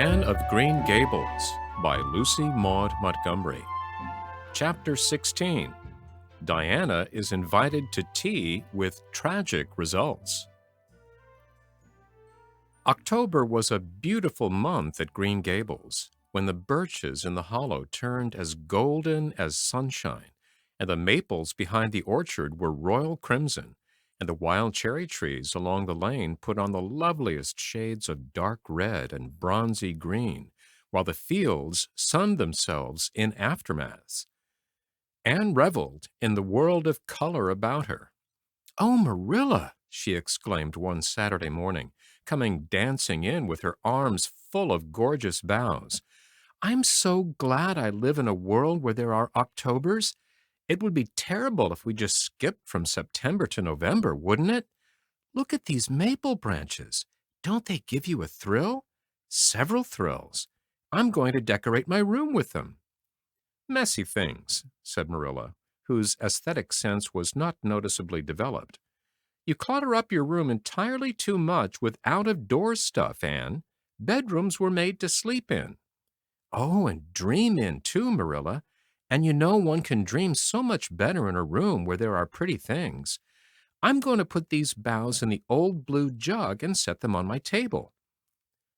Anne of Green Gables by Lucy Maud Montgomery. Chapter 16. Diana is invited to tea with tragic results. October was a beautiful month at Green Gables, when the birches in the hollow turned as golden as sunshine, and the maples behind the orchard were royal crimson, and the wild cherry trees along the lane put on the loveliest shades of dark red and bronzy green, while the fields sunned themselves in aftermaths. Anne reveled in the world of color about her. "Oh, Marilla!" she exclaimed one Saturday morning, coming dancing in with her arms full of gorgeous boughs. "I'm so glad I live in a world where there are Octobers. It would be terrible if we just skipped from September to November, wouldn't it? Look at these maple branches. Don't they give you a thrill? Several thrills. I'm going to decorate my room with them." "Messy things," said Marilla, whose aesthetic sense was not noticeably developed. "You clutter up your room entirely too much with out-of-door stuff, Anne. Bedrooms were made to sleep in." "Oh, and dream in, too, Marilla. And you know one can dream so much better in a room where there are pretty things. I'm going to put these boughs in the old blue jug and set them on my table.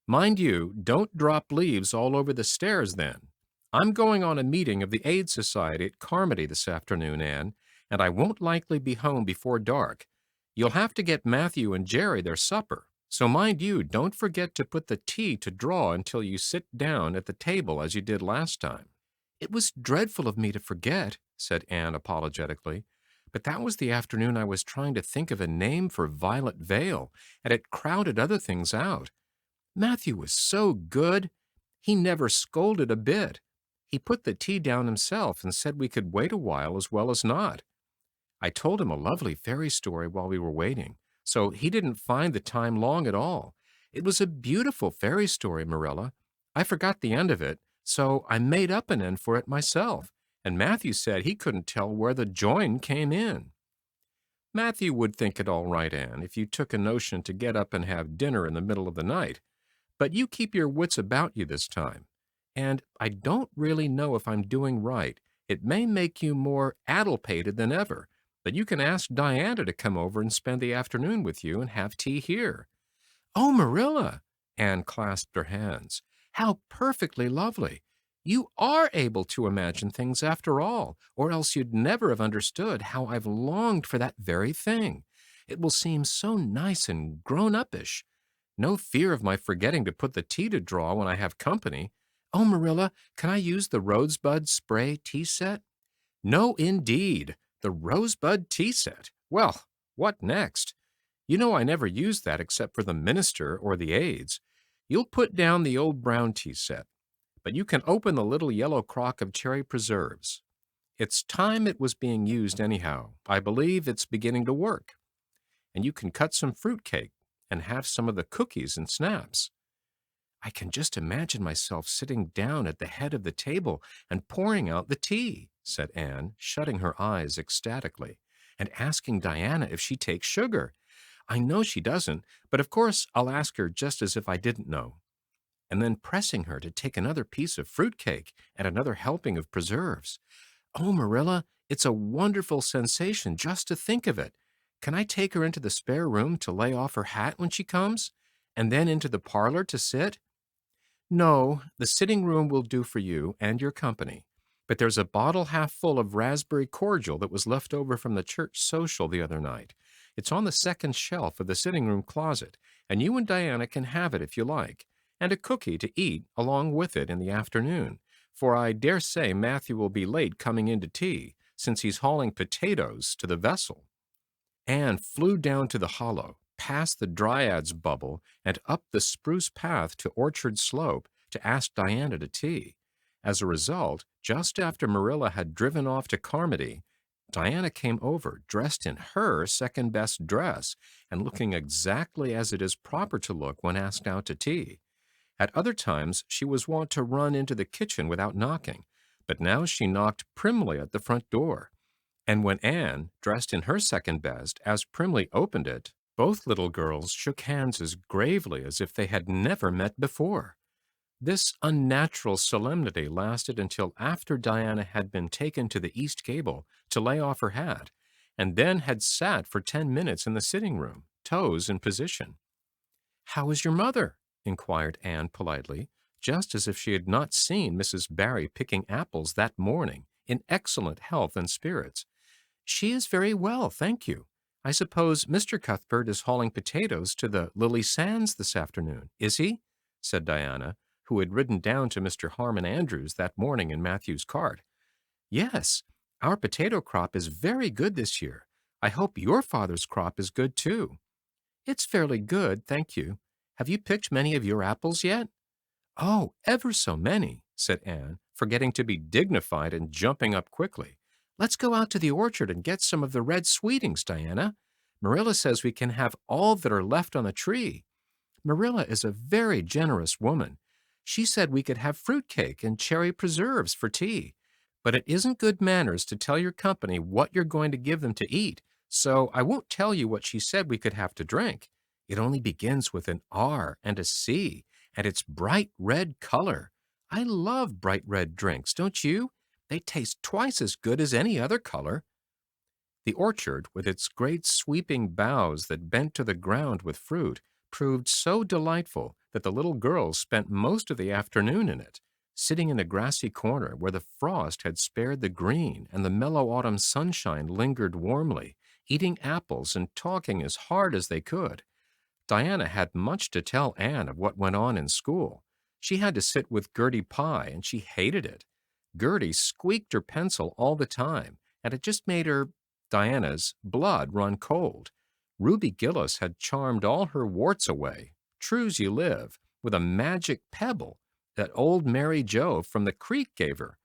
Mind you, don't drop leaves all over the stairs then. I'm going on a meeting of the Aid Society at Carmody this afternoon, Anne, and I won't likely be home before dark. You'll have to get Matthew and Jerry their supper, so mind you, don't forget to put the tea to draw until you sit down at the table as you did last time." "It was dreadful of me to forget," said Anne apologetically, "but that was the afternoon I was trying to think of a name for Violet Vale, and it crowded other things out. Matthew was so good. He never scolded a bit. He put the tea down himself and said we could wait a while as well as not. I told him a lovely fairy story while we were waiting, so he didn't find the time long at all. It was a beautiful fairy story, Marilla. I forgot the end of it, so I made up an end for it myself, and Matthew said he couldn't tell where the join came in." "Matthew would think it all right, Anne, if you took a notion to get up and have dinner in the middle of the night. But you keep your wits about you this time. And I don't really know if I'm doing right. It may make you more addlepated than ever, but you can ask Diana to come over and spend the afternoon with you and have tea here." "Oh, Marilla!" Anne clasped her hands. "How perfectly lovely! You are able to imagine things after all, or else you'd never have understood how I've longed for that very thing. It will seem so nice and grown-uppish. No fear of my forgetting to put the tea to draw when I have company. Oh, Marilla, can I use the rosebud spray tea set?" "No, indeed. The rosebud tea set. Well, what next? You know I never use that except for the minister or the aides. You'll put down the old brown tea set, but you can open the little yellow crock of cherry preserves. It's time it was being used anyhow. I believe it's beginning to work. And you can cut some fruit cake and have some of the cookies and snaps." "I can just imagine myself sitting down at the head of the table and pouring out the tea," said Anne, shutting her eyes ecstatically, "and asking Diana if she takes sugar. I know she doesn't, but of course I'll ask her just as if I didn't know. And then pressing her to take another piece of fruit cake and another helping of preserves. Oh, Marilla, it's a wonderful sensation just to think of it. Can I take her into the spare room to lay off her hat when she comes, and then into the parlor to sit?" "No, the sitting room will do for you and your company. But there's a bottle half full of raspberry cordial that was left over from the church social the other night. It's on the second shelf of the sitting room closet, and you and Diana can have it if you like, and a cookie to eat along with it in the afternoon, for I dare say Matthew will be late coming in to tea, since he's hauling potatoes to the vessel." Anne flew down to the hollow, past the Dryad's bubble, and up the spruce path to Orchard Slope to ask Diana to tea. As a result, just after Marilla had driven off to Carmody, Diana came over, dressed in her second-best dress, and looking exactly as it is proper to look when asked out to tea. At other times she was wont to run into the kitchen without knocking, but now she knocked primly at the front door. And when Anne, dressed in her second best, as primly opened it, both little girls shook hands as gravely as if they had never met before. This unnatural solemnity lasted until after Diana had been taken to the east gable to lay off her hat, and then had sat for 10 minutes in the sitting room, toes in position. "How is your mother?" inquired Anne politely, just as if she had not seen Mrs. Barry picking apples that morning, in excellent health and spirits. "She is very well, thank you. I suppose Mr. Cuthbert is hauling potatoes to the Lily Sands this afternoon, is he?" said Diana, who had ridden down to Mr. Harmon Andrews that morning in Matthew's cart. "Yes, our potato crop is very good this year. I hope your father's crop is good too." "It's fairly good, thank you. Have you picked many of your apples yet?" "Oh, ever so many," said Anne, forgetting to be dignified and jumping up quickly. "Let's go out to the orchard and get some of the red sweetings, Diana. Marilla says we can have all that are left on the tree. Marilla is a very generous woman. She said we could have fruit cake and cherry preserves for tea. But it isn't good manners to tell your company what you're going to give them to eat, so I won't tell you what she said we could have to drink. It only begins with an R and a C, and it's bright red color. I love bright red drinks, don't you? They taste twice as good as any other color." The orchard, with its great sweeping boughs that bent to the ground with fruit, proved so delightful that the little girls spent most of the afternoon in it, sitting in a grassy corner where the frost had spared the green and the mellow autumn sunshine lingered warmly, eating apples and talking as hard as they could. Diana had much to tell Anne of what went on in school. She had to sit with Gertie Pye, and she hated it. Gertie squeaked her pencil all the time, and it just made her, Diana's, blood run cold. Ruby Gillis had charmed all her warts away, true's you live, with a magic pebble that old Mary Jo from the creek gave her.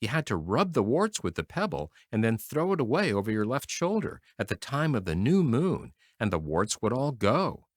You had to rub the warts with the pebble and then throw it away over your left shoulder at the time of the new moon, and the warts would all go.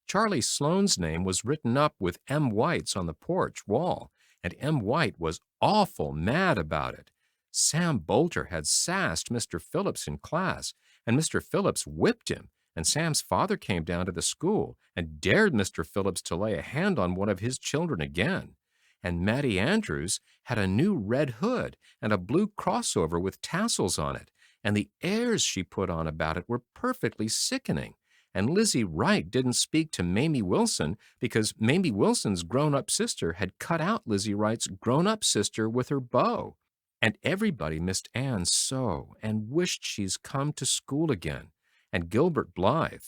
Charlie Sloane's name was written up with M. White's on the porch wall, and M. White was awful mad about it. Sam Bolter had sassed Mr. Phillips in class, and Mr. Phillips whipped him, and Sam's father came down to the school and dared Mr. Phillips to lay a hand on one of his children again. And Mattie Andrews had a new red hood and a blue crossover with tassels on it, and the airs she put on about it were perfectly sickening. And Lizzie Wright didn't speak to Mamie Wilson because Mamie Wilson's grown-up sister had cut out Lizzie Wright's grown-up sister with her bow. And everybody missed Anne so and wished she's come to school again. And Gilbert Blythe.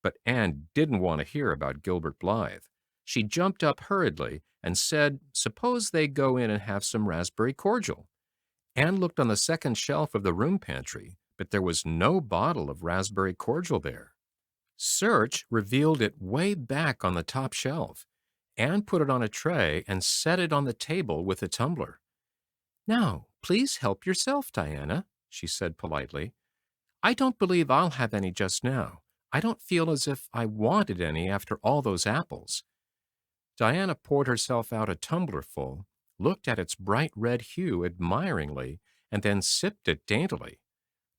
But Anne didn't want to hear about Gilbert Blythe. She jumped up hurriedly and said, suppose they go in and have some raspberry cordial. Anne looked on the second shelf of the room pantry, but there was no bottle of raspberry cordial there. Search revealed it way back on the top shelf. Anne put it on a tray and set it on the table with a tumbler. "Now, please help yourself, Diana," she said politely. "I don't believe I'll have any just now. I don't feel as if I wanted any after all those apples." Diana poured herself out a tumblerful, looked at its bright red hue admiringly, and then sipped it daintily.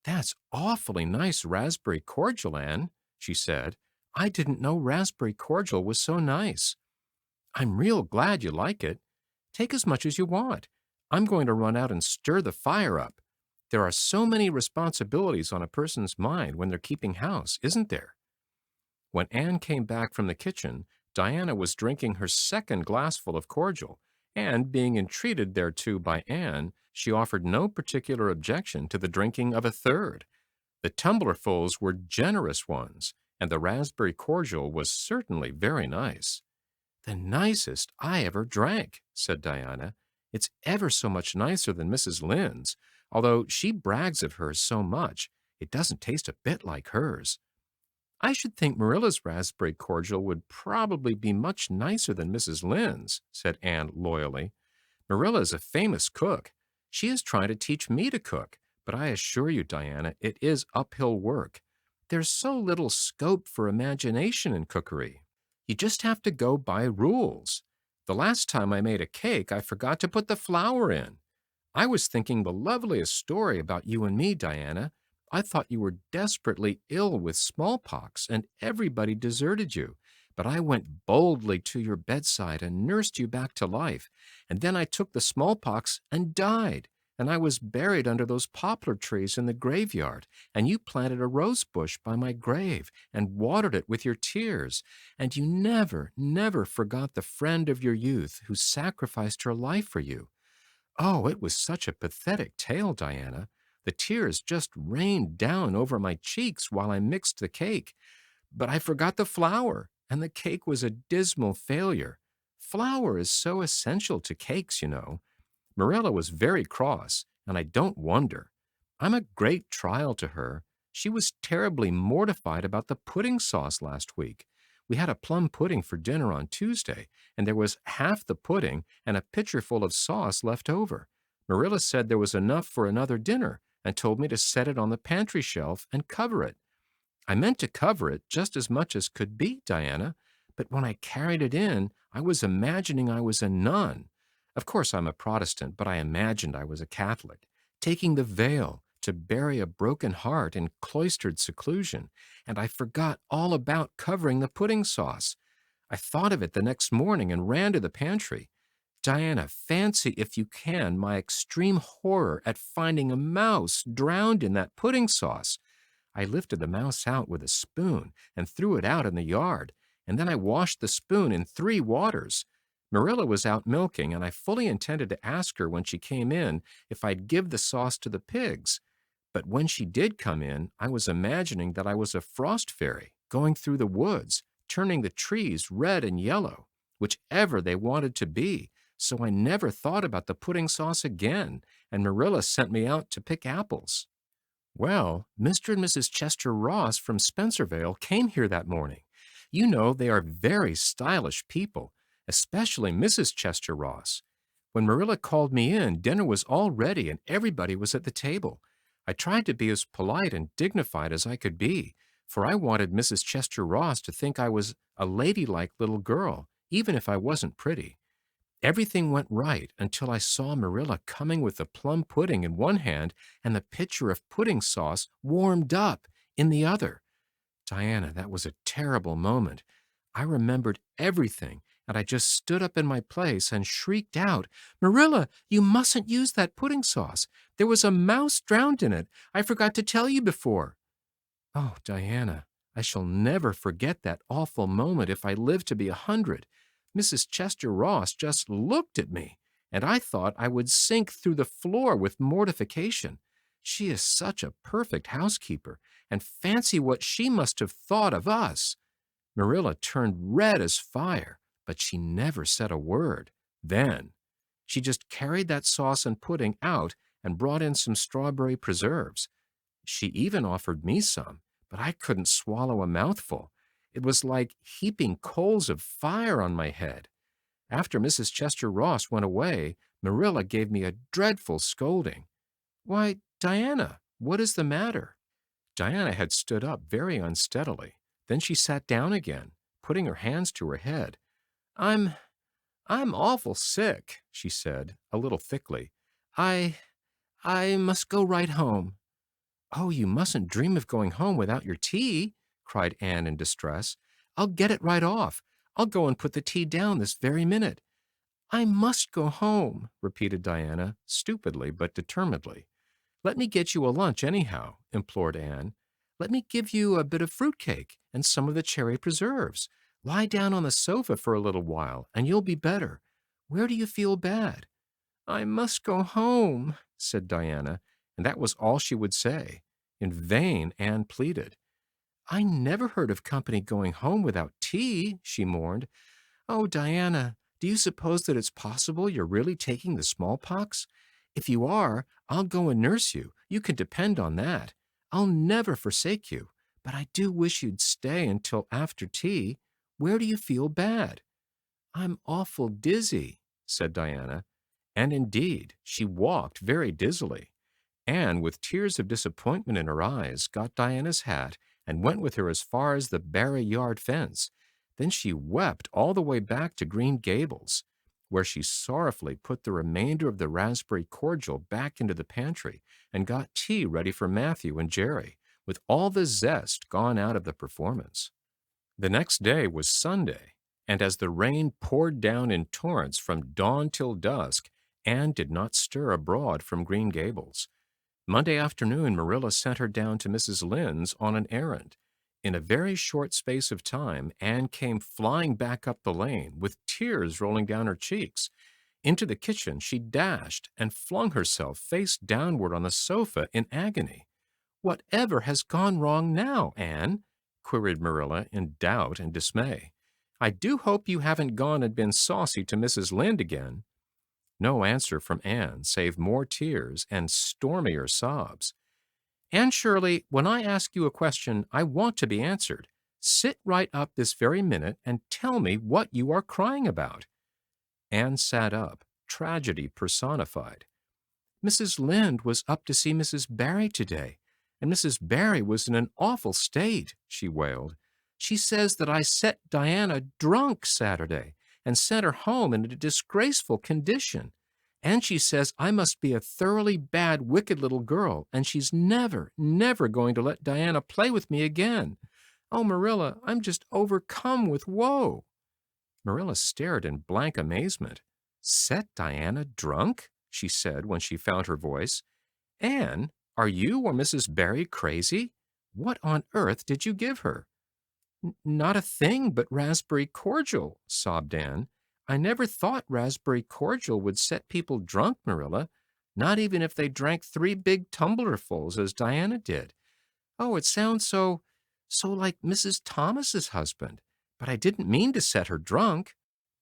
"That's awfully nice raspberry cordial, Anne," she said. "I didn't know raspberry cordial was so nice." "I'm real glad you like it. Take as much as you want. I'm going to run out and stir the fire up. There are so many responsibilities on a person's mind when they're keeping house, isn't there?" When Anne came back from the kitchen, Diana was drinking her second glassful of cordial, and, being entreated thereto by Anne, she offered no particular objection to the drinking of a third. The tumblerfuls were generous ones, and the raspberry cordial was certainly very nice. "The nicest I ever drank," said Diana. "It's ever so much nicer than Mrs. Lynde's, although she brags of hers so much, it doesn't taste a bit like hers." "I should think Marilla's raspberry cordial would probably be much nicer than Mrs. Lynde's," said Anne loyally. "Marilla is a famous cook. She is trying to teach me to cook, but I assure you, Diana, it is uphill work. There's so little scope for imagination in cookery. You just have to go by rules. The last time I made a cake, I forgot to put the flour in. I was thinking the loveliest story about you and me, Diana. I thought you were desperately ill with smallpox, and everybody deserted you. but I went boldly to your bedside and nursed you back to life. And then I took the smallpox and died. And I was buried under those poplar trees in the graveyard. And you planted a rose bush by my grave and watered it with your tears. And you never, never forgot the friend of your youth who sacrificed her life for you. Oh, it was such a pathetic tale, Diana. The tears just rained down over my cheeks while I mixed the cake. But I forgot the flour, and the cake was a dismal failure. Flour is so essential to cakes, you know. Marilla was very cross, and I don't wonder. I'm a great trial to her. She was terribly mortified about the pudding sauce last week. We had a plum pudding for dinner on Tuesday, and there was half the pudding and a pitcher full of sauce left over. Marilla said there was enough for another dinner and told me to set it on the pantry shelf and cover it. I meant to cover it just as much as could be, Diana, but when I carried it in, I was imagining I was a nun. Of course, I'm a Protestant, but I imagined I was a Catholic, taking the veil to bury a broken heart in cloistered seclusion, and I forgot all about covering the pudding sauce. I thought of it the next morning and ran to the pantry. Diana, fancy, if you can, my extreme horror at finding a mouse drowned in that pudding sauce. I lifted the mouse out with a spoon and threw it out in the yard, and then I washed the spoon in 3 waters. Marilla was out milking, and I fully intended to ask her when she came in if I'd give the sauce to the pigs. But when she did come in, I was imagining that I was a frost fairy going through the woods, turning the trees red and yellow, whichever they wanted to be, so I never thought about the pudding sauce again, and Marilla sent me out to pick apples. Well, Mr. and Mrs. Chester Ross from Spencervale came here that morning. You know they are very stylish people, especially Mrs. Chester Ross. When Marilla called me in, dinner was all ready and everybody was at the table. I tried to be as polite and dignified as I could be, for I wanted Mrs. Chester Ross to think I was a ladylike little girl, even if I wasn't pretty. Everything went right until I saw Marilla coming with the plum pudding in one hand and the pitcher of pudding sauce warmed up in the other. Diana, that was a terrible moment. I remembered everything, and I just stood up in my place and shrieked out, Marilla, you mustn't use that pudding sauce. There was a mouse drowned in it. I forgot to tell you before. Oh, Diana, I shall never forget that awful moment if I live to be 100. Mrs. Chester Ross just looked at me, and I thought I would sink through the floor with mortification. She is such a perfect housekeeper, and fancy what she must have thought of us. Marilla turned red as fire, but she never said a word. Then she just carried that sauce and pudding out and brought in some strawberry preserves. She even offered me some, but I couldn't swallow a mouthful. It was like heaping coals of fire on my head. After Mrs. Chester Ross went away, Marilla gave me a dreadful scolding. Why, Diana, what is the matter? Diana had stood up very unsteadily. Then she sat down again, putting her hands to her head. I'm awful sick, she said, a little thickly. I must go right home. Oh, you mustn't dream of going home without your tea, cried Anne in distress. I'll get it right off. I'll go and put the tea down this very minute. I must go home, repeated Diana, stupidly but determinedly. Let me get you a lunch anyhow, implored Anne. Let me give you a bit of fruit cake and some of the cherry preserves. Lie down on the sofa for a little while, and you'll be better. Where do you feel bad? I must go home, said Diana, and that was all she would say. In vain Anne pleaded. I never heard of company going home without tea, she mourned. Oh, Diana, do you suppose that it's possible you're really taking the smallpox? If you are, I'll go and nurse you. You can depend on that. I'll never forsake you, but I do wish you'd stay until after tea. Where do you feel bad? I'm awful dizzy, said Diana, and indeed she walked very dizzily. Anne, with tears of disappointment in her eyes, got Diana's hat and went with her as far as the Barry yard fence. Then she wept all the way back to Green Gables, where she sorrowfully put the remainder of the raspberry cordial back into the pantry and got tea ready for Matthew and Jerry, with all the zest gone out of the performance. The next day was Sunday, and as the rain poured down in torrents from dawn till dusk, Anne did not stir abroad from Green Gables. Monday afternoon, Marilla sent her down to Mrs. Lynde's on an errand. In a very short space of time, Anne came flying back up the lane, with tears rolling down her cheeks. Into the kitchen she dashed and flung herself face downward on the sofa in agony. "Whatever has gone wrong now, Anne?" queried Marilla in doubt and dismay. "I do hope you haven't gone and been saucy to Mrs. Lynde again." No answer from Anne, save more tears and stormier sobs. "Anne Shirley, when I ask you a question, I want to be answered. Sit right up this very minute and tell me what you are crying about." Anne sat up, tragedy personified. "Mrs. Lynde was up to see Mrs. Barry today, and Mrs. Barry was in an awful state," she wailed. "She says that I set Diana drunk Saturday and sent her home in a disgraceful condition. And she says I must be a thoroughly bad, wicked little girl, and she's never, never going to let Diana play with me again. Oh, Marilla, I'm just overcome with woe." Marilla stared in blank amazement. "Set Diana drunk?" she said when she found her voice. "Anne, are you or Mrs. Barry crazy? What on earth did you give her?" "Not a thing but raspberry cordial," sobbed Anne. "I never thought raspberry cordial would set people drunk, Marilla, not even if they drank 3 big tumblerfuls as Diana did. Oh, it sounds so like Mrs. Thomas's husband, but I didn't mean to set her drunk."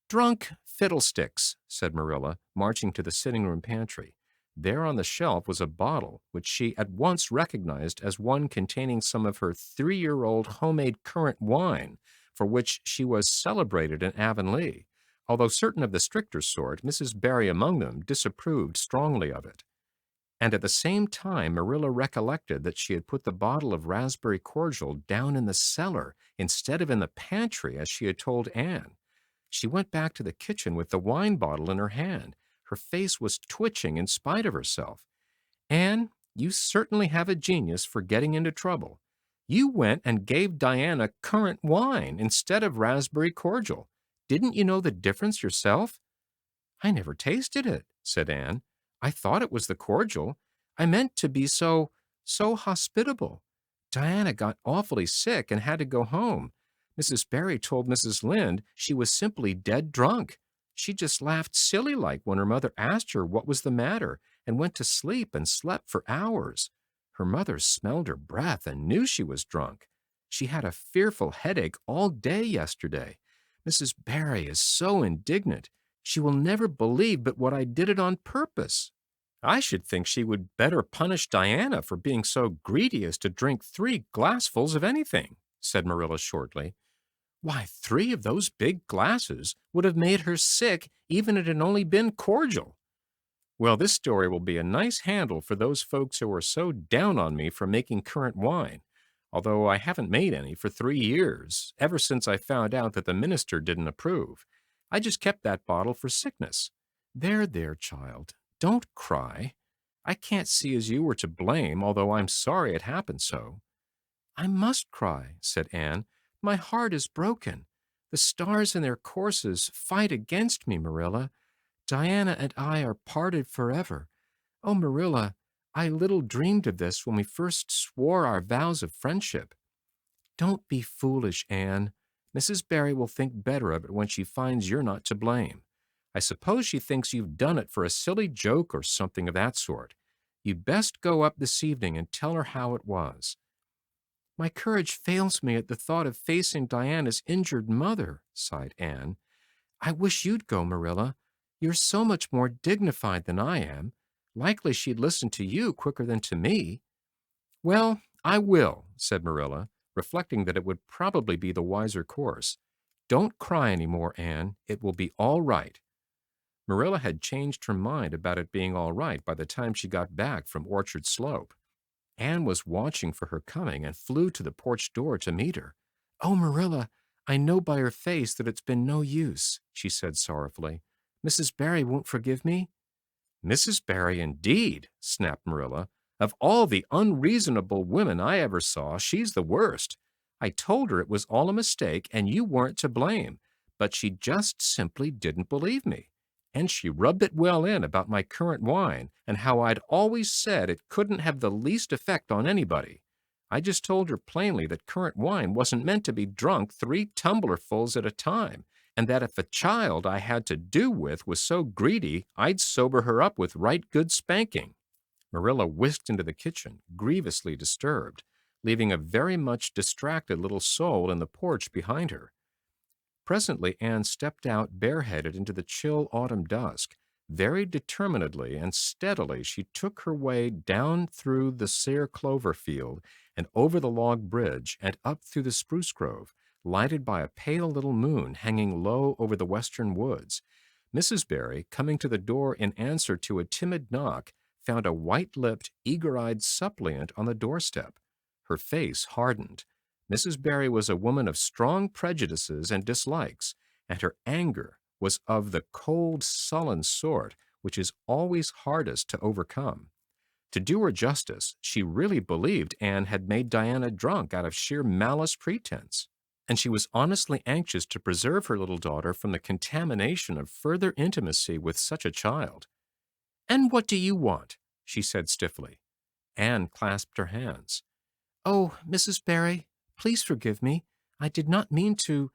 "Drunk fiddlesticks," said Marilla, marching to the sitting-room pantry. There on the shelf was a bottle, which she at once recognized as one containing some of her 3-year-old homemade currant wine, for which she was celebrated in Avonlea, although certain of the stricter sort, Mrs. Barry among them, disapproved strongly of it. And at the same time Marilla recollected that she had put the bottle of raspberry cordial down in the cellar instead of in the pantry, as she had told Anne. She went back to the kitchen with the wine bottle in her hand. Her face was twitching in spite of herself. "Anne, you certainly have a genius for getting into trouble. You went and gave Diana currant wine instead of raspberry cordial. Didn't you know the difference yourself?" "I never tasted it," said Anne. "I thought it was the cordial. I meant to be so hospitable. Diana got awfully sick and had to go home. Mrs. Barry told Mrs. Lynde she was simply dead drunk. She just laughed silly-like when her mother asked her what was the matter and went to sleep and slept for hours. Her mother smelled her breath and knew she was drunk. She had a fearful headache all day yesterday. Mrs. Barry is so indignant. She will never believe but what I did it on purpose." "I should think she would better punish Diana for being so greedy as to drink 3 glassfuls of anything," said Marilla shortly. "Why, 3 of those big glasses would have made her sick even if it had only been cordial." "Well, this story will be a nice handle for those folks who are so down on me for making currant wine, although I haven't made any for 3 years, ever since I found out that the minister didn't approve. I just kept that bottle for sickness. There, child, don't cry. I can't see as you were to blame, although I'm sorry it happened so." "I must cry," said Anne. "My heart is broken. The stars in their courses fight against me, Marilla. Diana and I are parted forever. Oh, Marilla, I little dreamed of this when we first swore our vows of friendship." "Don't be foolish, Anne. Mrs. Barry will think better of it when she finds you're not to blame. I suppose she thinks you've done it for a silly joke or something of that sort. You'd best go up this evening and tell her how it was." "My courage fails me at the thought of facing Diana's injured mother," sighed Anne. "I wish you'd go, Marilla. You're so much more dignified than I am. Likely she'd listen to you quicker than to me." "Well, I will," said Marilla, reflecting that it would probably be the wiser course. "Don't cry any more, Anne. It will be all right." Marilla had changed her mind about it being all right by the time she got back from Orchard Slope. Anne was watching for her coming and flew to the porch door to meet her. "Oh, Marilla, I know by her face that it's been no use," she said sorrowfully. "Mrs. Barry won't forgive me?" "Mrs. Barry, indeed," snapped Marilla. "Of all the unreasonable women I ever saw, she's the worst. I told her it was all a mistake and you weren't to blame, but she just simply didn't believe me. And she rubbed it well in about my currant wine and how I'd always said it couldn't have the least effect on anybody. I just told her plainly that currant wine wasn't meant to be drunk 3 tumblerfuls at a time, and that if a child I had to do with was so greedy, I'd sober her up with right good spanking. Marilla whisked into the kitchen, grievously disturbed, leaving a very much distracted little soul in the porch behind her. Presently Anne stepped out bareheaded into the chill autumn dusk. Very determinedly and steadily she took her way down through the sere clover field and over the log bridge and up through the spruce grove, lighted by a pale little moon hanging low over the western woods. Mrs. Barry, coming to the door in answer to a timid knock, found a white-lipped, eager-eyed suppliant on the doorstep. Her face hardened. Mrs. Barry was a woman of strong prejudices and dislikes, and her anger was of the cold, sullen sort which is always hardest to overcome. To do her justice, she really believed Anne had made Diana drunk out of sheer malice pretense, and she was honestly anxious to preserve her little daughter from the contamination of further intimacy with such a child. "And what do you want?" she said stiffly. Anne clasped her hands. "Oh, Mrs. Barry, please forgive me. I did not mean to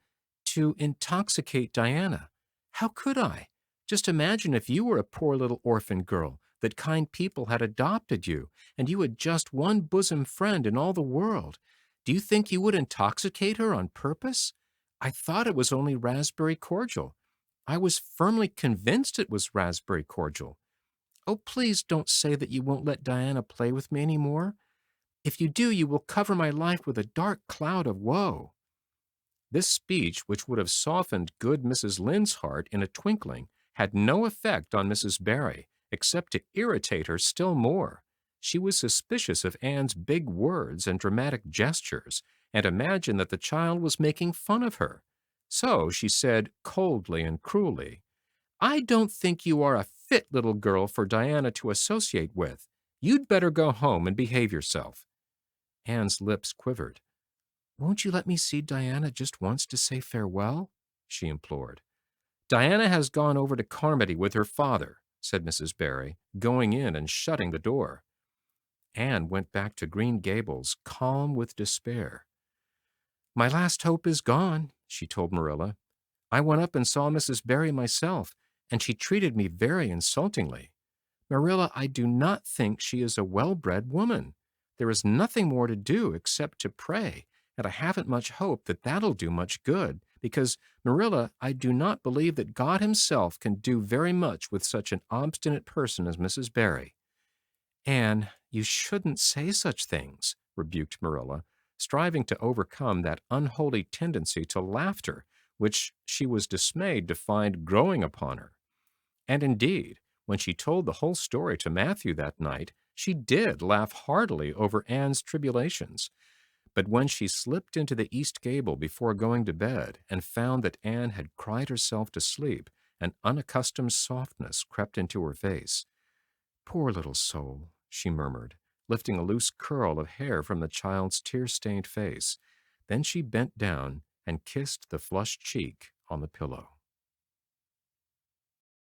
intoxicate Diana. How could I? Just imagine if you were a poor little orphan girl, that kind people had adopted you, and you had just one bosom friend in all the world. Do you think you would intoxicate her on purpose? I thought it was only raspberry cordial. I was firmly convinced it was raspberry cordial. Oh, please don't say that you won't let Diana play with me any more. If you do, you will cover my life with a dark cloud of woe." This speech, which would have softened good Mrs. Lynde's heart in a twinkling, had no effect on Mrs. Barry, except to irritate her still more. She was suspicious of Anne's big words and dramatic gestures, and imagined that the child was making fun of her. So she said coldly and cruelly, "I don't think you are a fit little girl for Diana to associate with. You'd better go home and behave yourself." Anne's lips quivered. "Won't you let me see Diana just once to say farewell?" she implored. "Diana has gone over to Carmody with her father," said Mrs. Barry, going in and shutting the door. Anne went back to Green Gables, calm with despair. "My last hope is gone," she told Marilla. "I went up and saw Mrs. Barry myself, and she treated me very insultingly. Marilla, I do not think she is a well-bred woman. There is nothing more to do except to pray, and I haven't much hope that that'll do much good, because, Marilla, I do not believe that God himself can do very much with such an obstinate person as Mrs. Barry." "Anne, you shouldn't say such things," rebuked Marilla, striving to overcome that unholy tendency to laughter which she was dismayed to find growing upon her. And indeed, when she told the whole story to Matthew that night, she did laugh heartily over Anne's tribulations. But when she slipped into the east gable before going to bed and found that Anne had cried herself to sleep, an unaccustomed softness crept into her face. "Poor little soul," she murmured, lifting a loose curl of hair from the child's tear-stained face. Then she bent down and kissed the flushed cheek on the pillow.